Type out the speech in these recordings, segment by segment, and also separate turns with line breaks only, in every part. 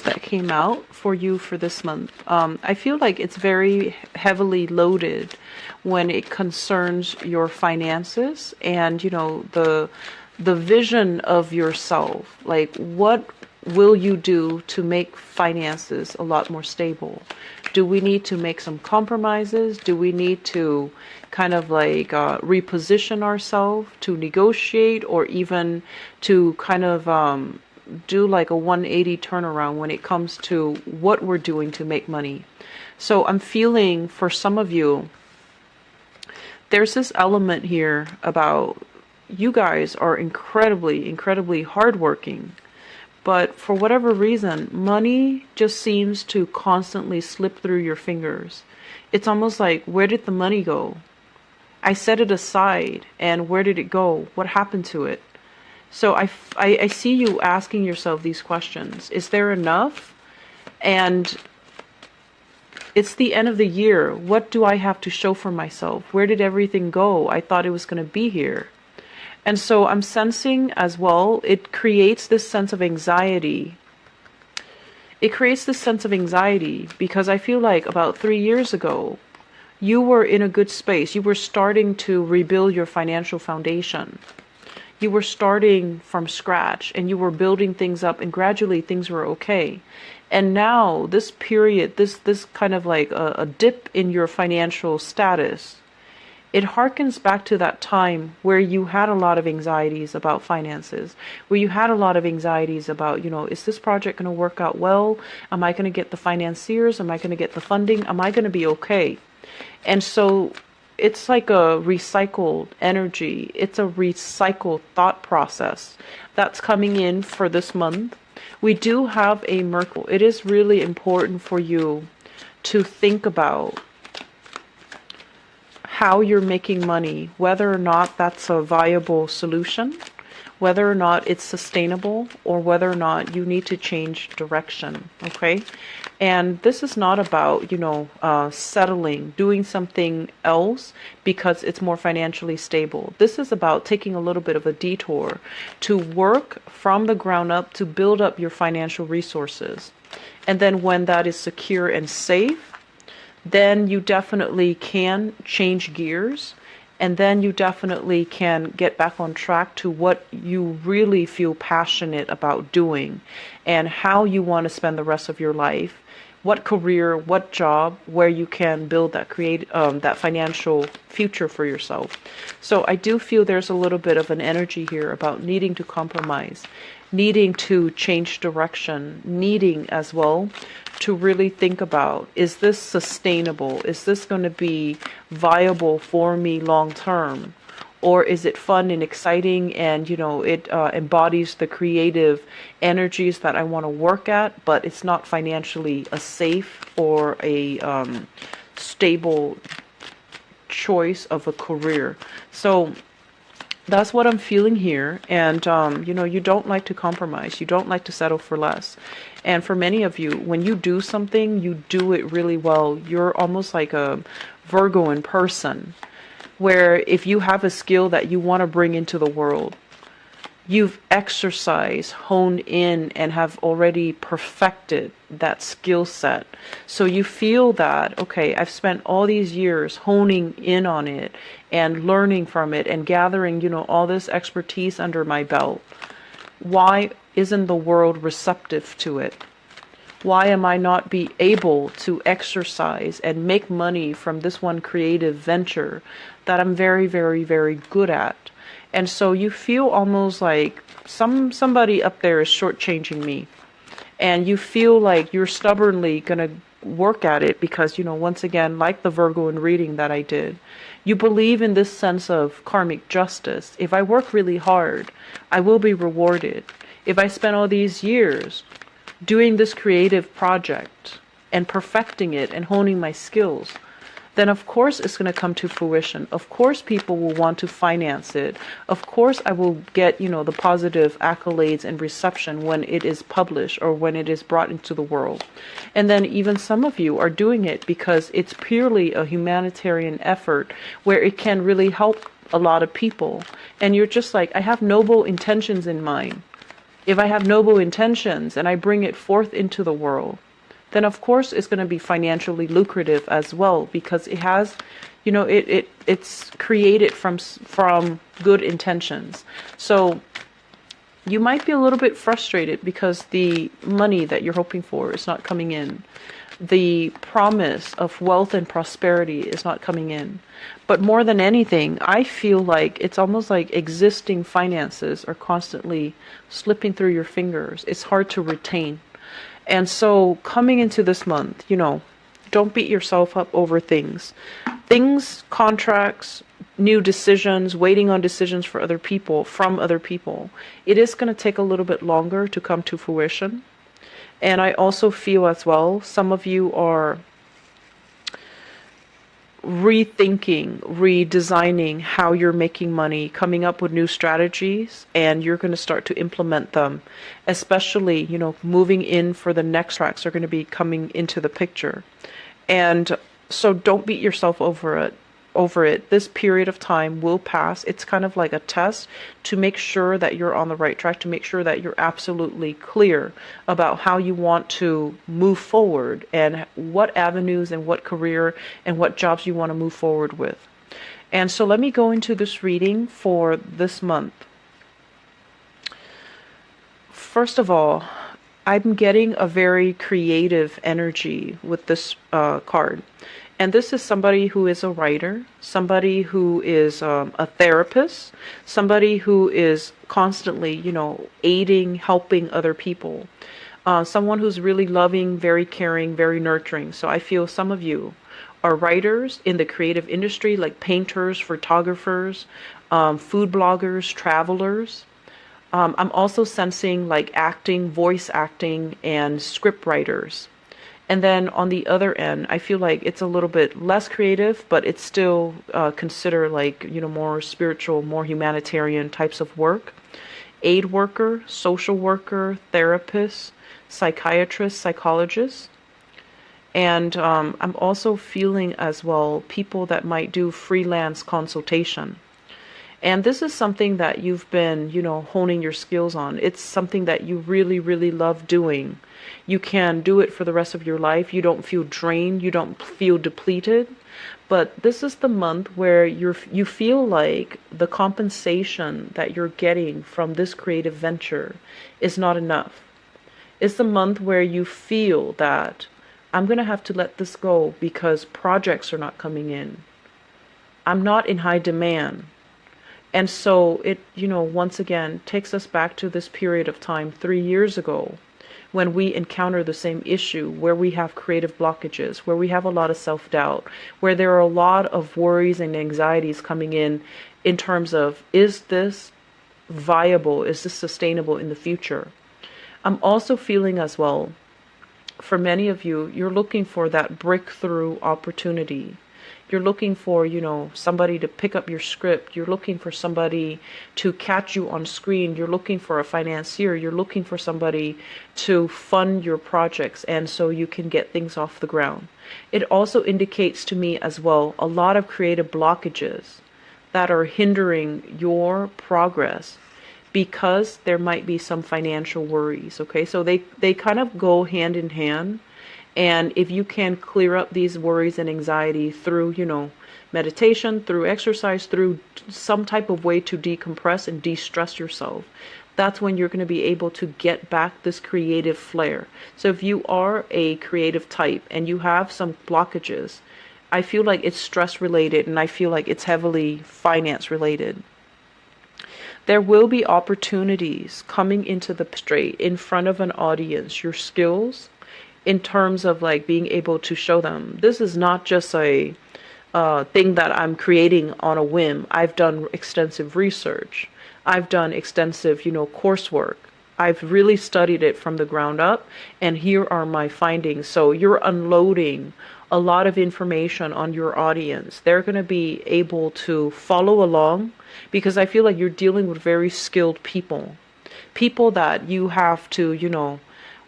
that came out for you for this month. I feel like it's very heavily loaded when it concerns your finances and, the vision of yourself. Like, what will you do to make finances a lot more stable? Do we need to make some compromises? Do we need to kind of like reposition ourselves to negotiate, or even to kind of do like a 180 turnaround when it comes to what we're doing to make money? So I'm feeling for some of you, there's this element here about you guys are incredibly, incredibly hardworking. But for whatever reason, money just seems to constantly slip through your fingers. It's almost like, where did the money go? I set it aside, and where did it go? What happened to it? So I see you asking yourself these questions. Is there enough? And it's the end of the year. What do I have to show for myself? Where did everything go? I thought it was going to be here. And so I'm sensing as well, it creates this sense of anxiety. It creates this sense of anxiety because I feel like about 3 years ago, you were in a good space. You were starting to rebuild your financial foundation. You were starting from scratch and you were building things up, and gradually things were okay. And now this period, this kind of like a dip in your financial status, it harkens back to that time where you had a lot of anxieties about finances, where you had a lot of anxieties about, is this project going to work out well? Am I going to get the financiers? Am I going to get the funding? Am I going to be okay? And so it's like a recycled energy. It's a recycled thought process that's coming in for this month. We do have a Mercury. It is really important for you to think about how you're making money, whether or not that's a viable solution, whether or not it's sustainable, or whether or not you need to change direction, okay? And this is not about, settling, doing something else because it's more financially stable. This is about taking a little bit of a detour to work from the ground up to build up your financial resources. And then when that is secure and safe, then you definitely can change gears, and then you definitely can get back on track to what you really feel passionate about doing and how you want to spend the rest of your life, what career, what job, where you can build that that financial future for yourself. So I do feel there's a little bit of an energy here about needing to compromise, needing to change direction, needing as well to really think about, is this sustainable? Is this going to be viable for me long term? Or is it fun and exciting and, it embodies the creative energies that I want to work at, but it's not financially a safe or a stable choice of a career. So that's what I'm feeling here. And, you don't like to compromise. You don't like to settle for less. And for many of you, when you do something, you do it really well. You're almost like a Virgo in person, where if you have a skill that you want to bring into the world, you've exercised, honed in, and have already perfected that skill set. So you feel that, okay, I've spent all these years honing in on it and learning from it and gathering, all this expertise under my belt. Why isn't the world receptive to it? Why am I not be able to exercise and make money from this one creative venture that I'm very, very, very good at? And so you feel almost like somebody up there is shortchanging me. And you feel like you're stubbornly going to work at it because, once again, like the Virgo in reading that I did, you believe in this sense of karmic justice. If I work really hard, I will be rewarded. If I spend all these years doing this creative project and perfecting it and honing my skills, then of course it's going to come to fruition. Of course people will want to finance it. Of course I will get, the positive accolades and reception when it is published or when it is brought into the world. And then even some of you are doing it because it's purely a humanitarian effort where it can really help a lot of people. And you're just like, I have noble intentions in mind. If I have noble intentions and I bring it forth into the world, then of course it's going to be financially lucrative as well, because it has, it's created from good intentions. So you might be a little bit frustrated because the money that you're hoping for is not coming in. The promise of wealth and prosperity is not coming in. But more than anything, I feel like it's almost like existing finances are constantly slipping through your fingers. It's hard to retain. And so coming into this month, don't beat yourself up over things. Things, contracts, new decisions, waiting on decisions for other people, from other people. It is going to take a little bit longer to come to fruition. And I also feel as well, some of you are rethinking, redesigning how you're making money, coming up with new strategies, and you're going to start to implement them. Especially, moving in for the next tracks are going to be coming into the picture. And so don't beat yourself over it. This period of time will pass. It's kind of like a test to make sure that you're on the right track, to make sure that you're absolutely clear about how you want to move forward and what avenues and what career and what jobs you want to move forward with. And so let me go into this reading for this month. First of all, I'm getting a very creative energy with this card. And this is somebody who is a writer, somebody who is a therapist, somebody who is constantly, aiding, helping other people. Someone who's really loving, very caring, very nurturing. So I feel some of you are writers in the creative industry, like painters, photographers, food bloggers, travelers. I'm also sensing like acting, voice acting, and script writers. And then on the other end, I feel like it's a little bit less creative, but it's still considered like, more spiritual, more humanitarian types of work. Aid worker, social worker, therapist, psychiatrist, psychologist. And I'm also feeling as well people that might do freelance consultation. And this is something that you've been, honing your skills on. It's something that you really, really love doing. You can do it for the rest of your life. You don't feel drained. You don't feel depleted. But this is the month where you feel like the compensation that you're getting from this creative venture is not enough. It's the month where you feel that I'm going to have to let this go because projects are not coming in. I'm not in high demand. And so it, once again, takes us back to this period of time 3 years ago when we encounter the same issue, where we have creative blockages, where we have a lot of self-doubt, where there are a lot of worries and anxieties coming in terms of, is this viable? Is this sustainable in the future? I'm also feeling as well, for many of you, you're looking for that breakthrough opportunity. You're looking for, somebody to pick up your script. You're looking for somebody to catch you on screen. You're looking for a financier. You're looking for somebody to fund your projects, and so you can get things off the ground. It also indicates to me as well a lot of creative blockages that are hindering your progress because there might be some financial worries. Okay, so they kind of go hand in hand. And if you can clear up these worries and anxiety through, meditation, through exercise, through some type of way to decompress and de-stress yourself, that's when you're going to be able to get back this creative flair. So if you are a creative type and you have some blockages, I feel like it's stress related, and I feel like it's heavily finance related. There will be opportunities coming into the straight in front of an audience. Your skills, in terms of like being able to show them, this is not just a thing that I'm creating on a whim. I've done extensive research. I've done extensive, coursework. I've really studied it from the ground up, and here are my findings. So you're unloading a lot of information on your audience. They're going to be able to follow along because I feel like you're dealing with very skilled people. People that you have to,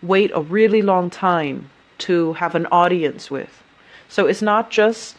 wait a really long time to have an audience with. So it's not just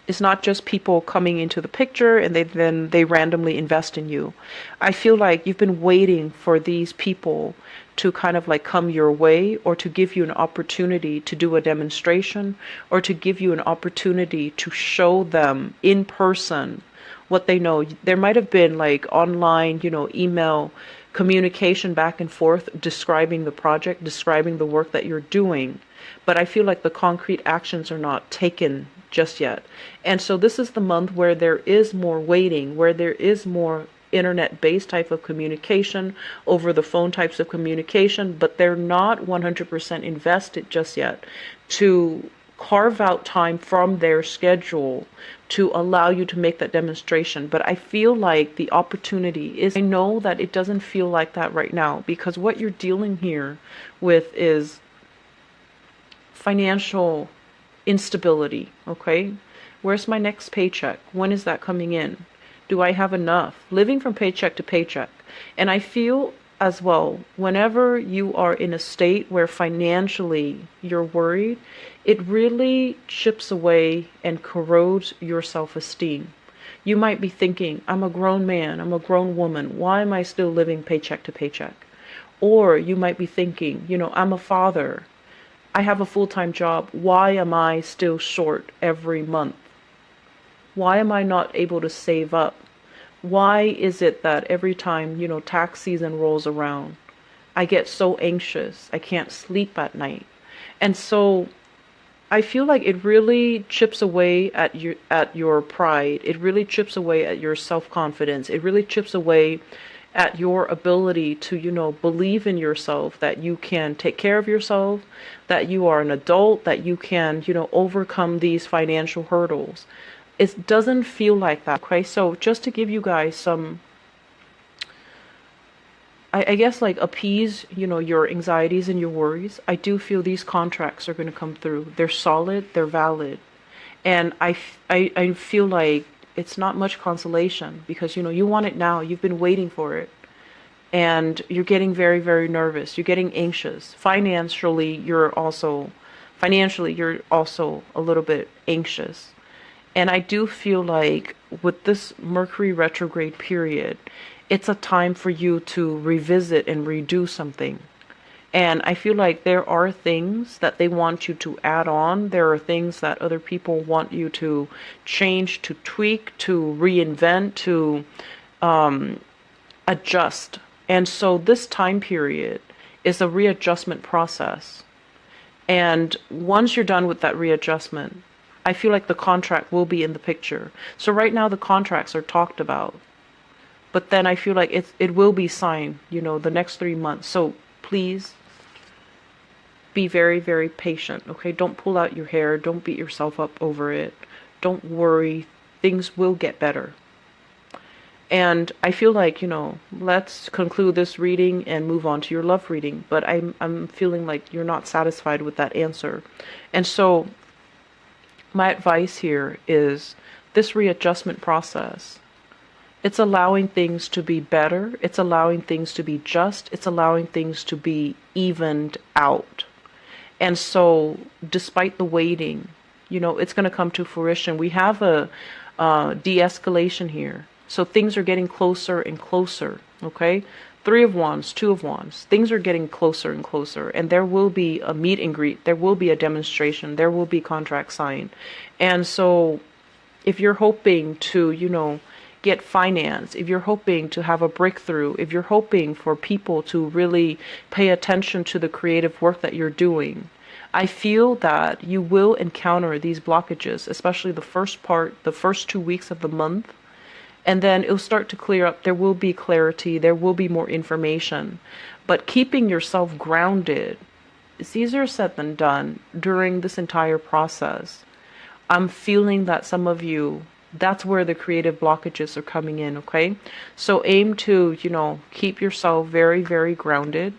It's not just people coming into the picture and they randomly invest in you. I feel like you've been waiting for these people to kind of like come your way, or to give you an opportunity to do a demonstration, or to give you an opportunity to show them in person what they know. There might have been like online, email communication back and forth describing the project, describing the work that you're doing. But I feel like the concrete actions are not taken just yet. And so this is the month where there is more waiting, where there is more internet-based type of communication, over the phone types of communication, but they're not 100% invested just yet to carve out time from their schedule to allow you to make that demonstration. But I feel like the opportunity is, I know that it doesn't feel like that right now, because what you're dealing here with is financial instability, okay? Where's my next paycheck? When is that coming in? Do I have enough? Living from paycheck to paycheck. And I feel as well, whenever you are in a state where financially you're worried, it really chips away and corrodes your self-esteem. You might be thinking, I'm a grown man, I'm a grown woman, why am I still living paycheck to paycheck? Or you might be thinking, I'm a father, I have a full-time job, why am I still short every month? Why am I not able to save up? Why is it that every time, tax season rolls around, I get so anxious, I can't sleep at night? And so I feel like it really chips away at your pride. It really chips away at your self-confidence. It really chips away at your ability to, believe in yourself, that you can take care of yourself, that you are an adult, that you can, overcome these financial hurdles. It doesn't feel like that, okay? So just to give you guys some, I guess, like appease, your anxieties and your worries, I do feel these contracts are going to come through. They're solid, they're valid. And I feel like it's not much consolation, because, you want it now. You've been waiting for it. And you're getting very, very nervous. You're getting anxious. Financially, you're also a little bit anxious. And I do feel like with this Mercury retrograde period, it's a time for you to revisit and redo something. And I feel like there are things that they want you to add on. There are things that other people want you to change, to tweak, to reinvent, to adjust. And so this time period is a readjustment process. And once you're done with that readjustment, I feel like the contract will be in the picture. So right now the contracts are talked about, but then I feel like it will be signed, the next 3 months. So please be very, very patient, okay? Don't pull out your hair. Don't beat yourself up over it. Don't worry. Things will get better. And I feel like, let's conclude this reading and move on to your love reading. But I'm feeling like you're not satisfied with that answer. And so my advice here is this readjustment process. It's allowing things to be better. It's allowing things to be just. It's allowing things to be evened out. And so despite the waiting, it's going to come to fruition. We have a de-escalation here. So things are getting closer and closer, okay? 3 of Wands, 2 of Wands. Things are getting closer and closer. And there will be a meet and greet. There will be a demonstration. There will be contract signed. And so if you're hoping to, get finance, if you're hoping to have a breakthrough, if you're hoping for people to really pay attention to the creative work that you're doing, I feel that you will encounter these blockages, especially the first 2 weeks of the month. And then it'll start to clear up. There will be clarity. There will be more information. But keeping yourself grounded is easier said than done during this entire process. I'm feeling that some of you, that's where the creative blockages are coming in, okay? So aim to, keep yourself very, very grounded.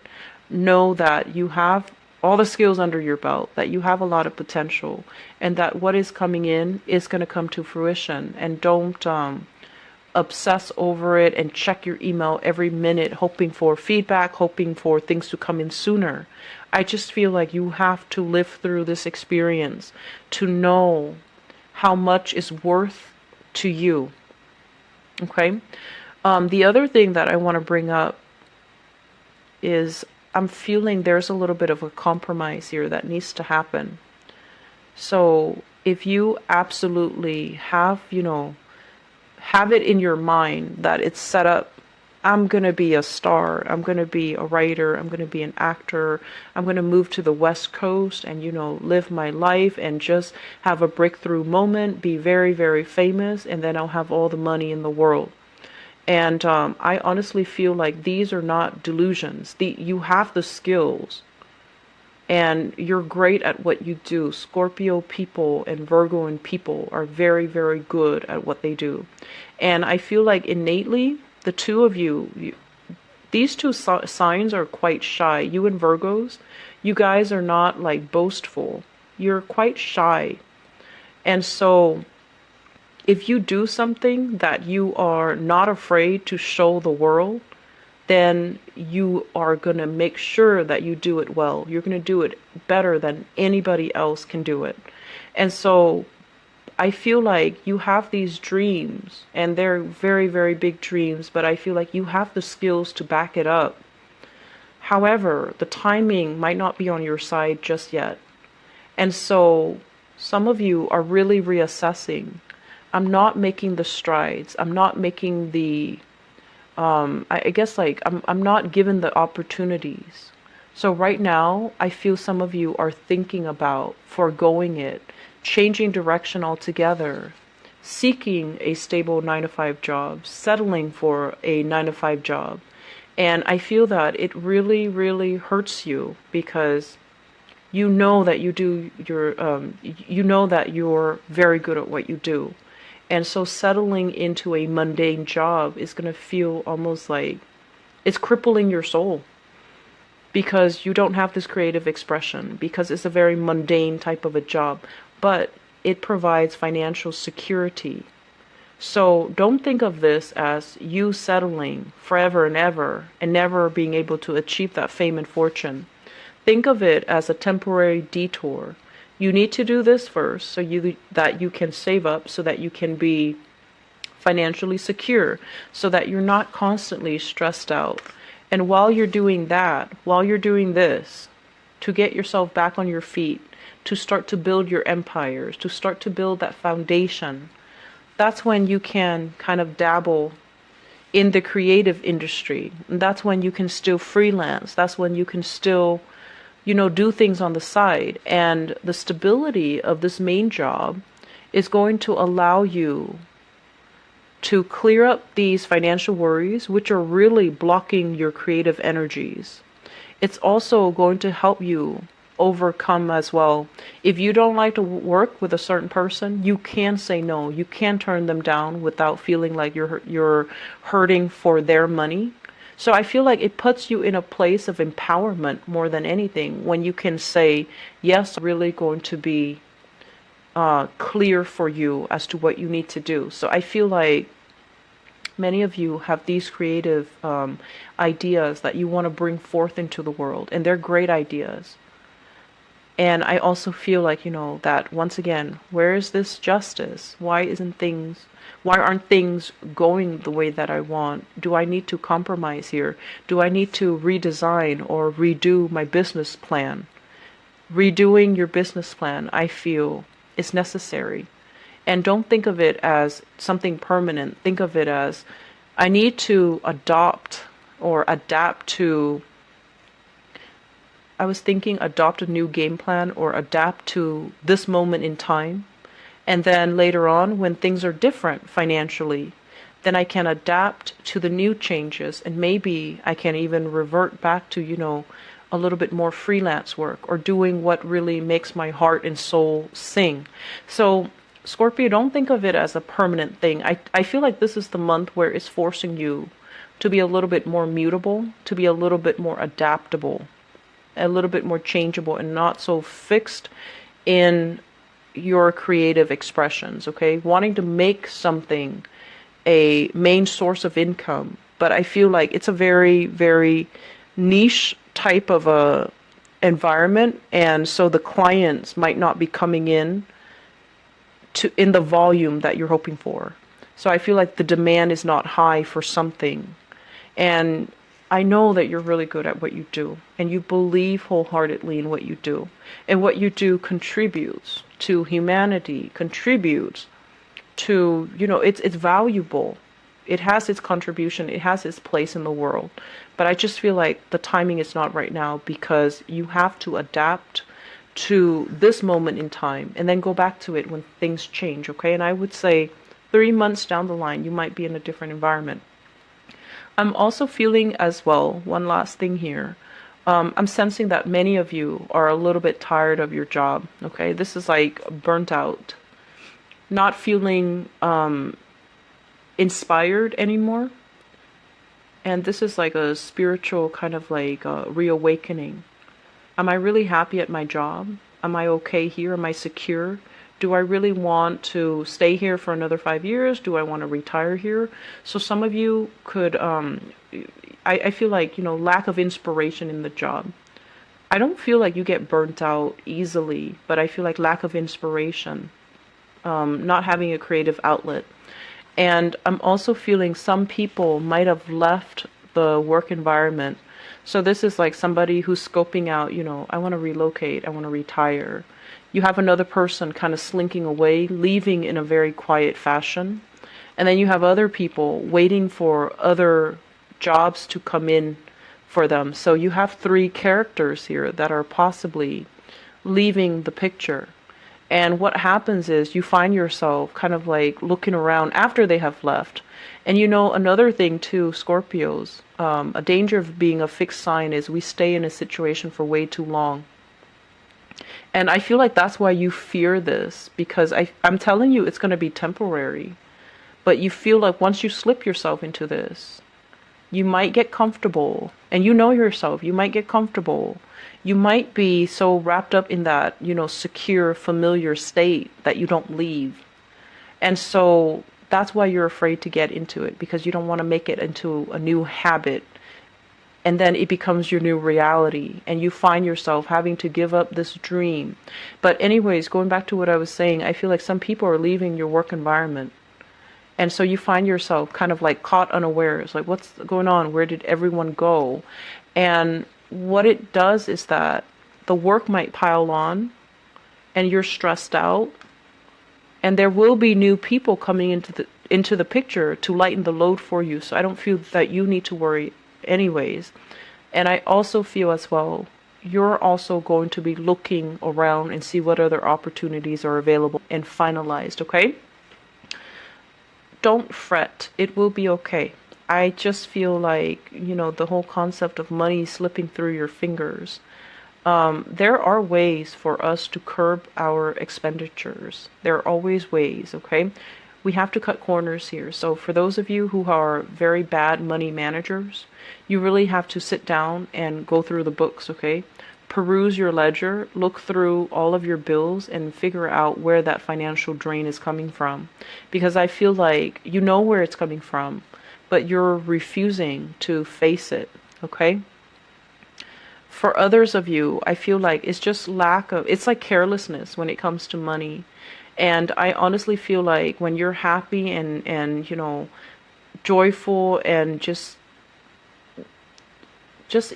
Know that you have all the skills under your belt, that you have a lot of potential, and that what is coming in is going to come to fruition. And don't obsess over it and check your email every minute, hoping for feedback, hoping for things to come in sooner. I just feel like you have to live through this experience to know how much is worth to you. Okay. The other thing that I want to bring up is I'm feeling there's a little bit of a compromise here that needs to happen. So if you absolutely have, have it in your mind that it's set up, I'm going to be a star, I'm going to be a writer, I'm going to be an actor, I'm going to move to the West Coast and, live my life and just have a breakthrough moment, be very, very famous, and then I'll have all the money in the world. And I honestly feel like these are not delusions. You have the skills and you're great at what you do. Scorpio people and Virgoan people are very, very good at what they do. And I feel like innately, the two of you these two signs are quite shy. You and Virgos, you guys are not like boastful. You're quite shy. And so if you do something that you are not afraid to show the world, then you are going to make sure that you do it well. You're going to do it better than anybody else can do it. And so I feel like you have these dreams, and they're very, very big dreams, but I feel like you have the skills to back it up. However, the timing might not be on your side just yet. And so some of you are really reassessing. I'm not making the strides. I'm not making the, I guess like, I'm not given the opportunities. So right now, I feel some of you are thinking about foregoing it, changing direction altogether, seeking a stable 9-to-5 job, settling for a 9-to-5 job. And I feel that it really, really hurts you because you know that you're very good at what you do. And so settling into a mundane job is going to feel almost like it's crippling your soul because you don't have this creative expression, because it's a very mundane type of a job, but it provides financial security. So don't think of this as you settling forever and ever and never being able to achieve that fame and fortune. Think of it as a temporary detour. You need to do this first so that you can save up, so that you can be financially secure, so that you're not constantly stressed out. And while you're doing that, while you're doing this, to get yourself back on your feet, to start to build your empires, to start to build that foundation, that's when you can kind of dabble in the creative industry. And that's when you can still freelance. That's when you can still do things on the side. And the stability of this main job is going to allow you to clear up these financial worries, which are really blocking your creative energies. It's also going to help you overcome as well. If you don't like to work with a certain person, you can say no. You can turn them down without feeling like you're hurting for their money. So I feel like it puts you in a place of empowerment more than anything when you can say, yes, really going to be clear for you as to what you need to do. So I feel like many of you have these creative ideas that you want to bring forth into the world, and they're great ideas. And I also feel like, that once again, where is this justice? Why aren't things going the way that I want? Do I need to compromise here? Do I need to redesign or redo my business plan? Redoing your business plan, I feel, is necessary. And don't think of it as something permanent. Think of it as, I need to adopt to, I was thinking adopt a new game plan or adapt to this moment in time. And then later on, when things are different financially, then I can adapt to the new changes. And maybe I can even revert back to, a little bit more freelance work or doing what really makes my heart and soul sing. So Scorpio, don't think of it as a permanent thing. I feel like this is the month where it's forcing you to be a little bit more mutable, to be a little bit more adaptable, a little bit more changeable, and not so fixed in your creative expressions, okay? Wanting to make something a main source of income, but I feel like it's a very, very niche type of a environment, and so the clients might not be coming in in the volume that you're hoping for. So I feel like the demand is not high for something. And I know that you're really good at what you do, and you believe wholeheartedly in what you do. And what you do contributes to humanity, contributes to, it's valuable. It has its contribution, it has its place in the world. But I just feel like the timing is not right now, because you have to adapt to this moment in time and then go back to it when things change, okay? And I would say 3 months down the line, you might be in a different environment. I'm also feeling as well, one last thing here. I'm sensing that many of you are a little bit tired of your job, okay? This is like burnt out, not feeling inspired anymore. And this is like a spiritual kind of like reawakening. Am I really happy at my job? Am I okay here? Am I secure? Do I really want to stay here for another 5 years? Do I want to retire here? So some of you could, I feel like, lack of inspiration in the job. I don't feel like you get burnt out easily, but I feel like lack of inspiration, not having a creative outlet. And I'm also feeling some people might have left the work environment. So this is like somebody who's scoping out, I want to relocate, I want to retire. You have another person kind of slinking away, leaving in a very quiet fashion. And then you have other people waiting for other jobs to come in for them. So you have 3 characters here that are possibly leaving the picture. And what happens is you find yourself kind of like looking around after they have left. And another thing too, Scorpios, a danger of being a fixed sign is we stay in a situation for way too long. And I feel like that's why you fear this, because I'm telling you it's going to be temporary. But you feel like once you slip yourself into this, you might get comfortable. And you know yourself, you might get comfortable. You might be so wrapped up in that, secure, familiar state that you don't leave. And so that's why you're afraid to get into it, because you don't want to make it into a new habit. And then it becomes your new reality, and you find yourself having to give up this dream. But anyways, going back to what I was saying, I feel like some people are leaving your work environment. And so you find yourself kind of like caught unawares, like what's going on? Where did everyone go? And what it does is that the work might pile on and you're stressed out, and there will be new people coming into the picture to lighten the load for you. So I don't feel that you need to worry anyways. And I also feel as well, you're also going to be looking around and see what other opportunities are available and finalized, okay? Don't fret. It will be okay. I just feel like, the whole concept of money slipping through your fingers. There are ways for us to curb our expenditures. There are always ways, okay? We have to cut corners here. So for those of you who are very bad money managers, you really have to sit down and go through the books, okay? Peruse your ledger, look through all of your bills, and figure out where that financial drain is coming from. Because I feel like you know where it's coming from, but you're refusing to face it, okay? For others of you, I feel like it's just it's like carelessness when it comes to money. And I honestly feel like when you're happy and joyful and just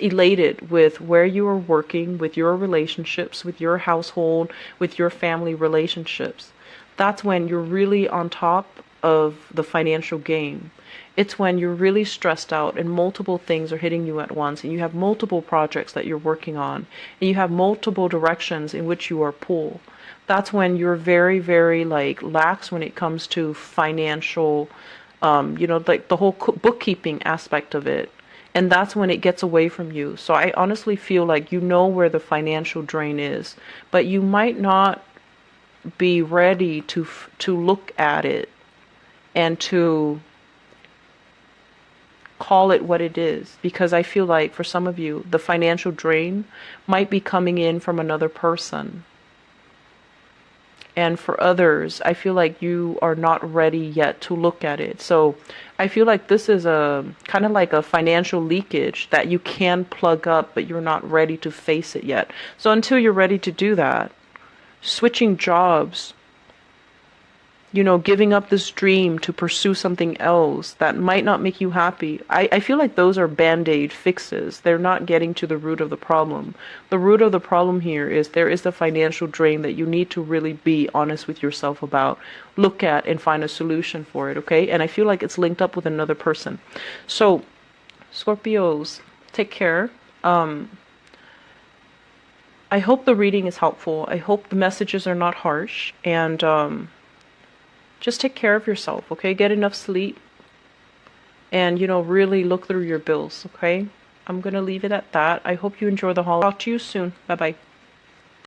elated with where you are working, with your relationships, with your household, with your family relationships, that's when you're really on top of the financial game. It's when you're really stressed out and multiple things are hitting you at once, and you have multiple projects that you're working on, and you have multiple directions in which you are pulled. That's when you're very, very lax when it comes to financial, like the whole bookkeeping aspect of it. And that's when it gets away from you. So I honestly feel like you know where the financial drain is, but you might not be ready to look at it and to call it what it is. Because I feel like for some of you, the financial drain might be coming in from another person. And for others, I feel like you are not ready yet to look at it. So I feel like this is a kind of like a financial leakage that you can plug up, but you're not ready to face it yet. So until you're ready to do that, switching jobs you know, giving up this dream to pursue something else that might not make you happy. I feel like those are band-aid fixes. They're not getting to the root of the problem. The root of the problem here is there is the financial drain that you need to really be honest with yourself about, look at, and find a solution for it, okay? And I feel like it's linked up with another person. So, Scorpios, take care. I hope the reading is helpful. I hope the messages are not harsh. And just take care of yourself, okay? Get enough sleep. And, you know, really look through your bills, okay? I'm going to leave it at that. I hope you enjoy the holiday. Talk to you soon. Bye-bye.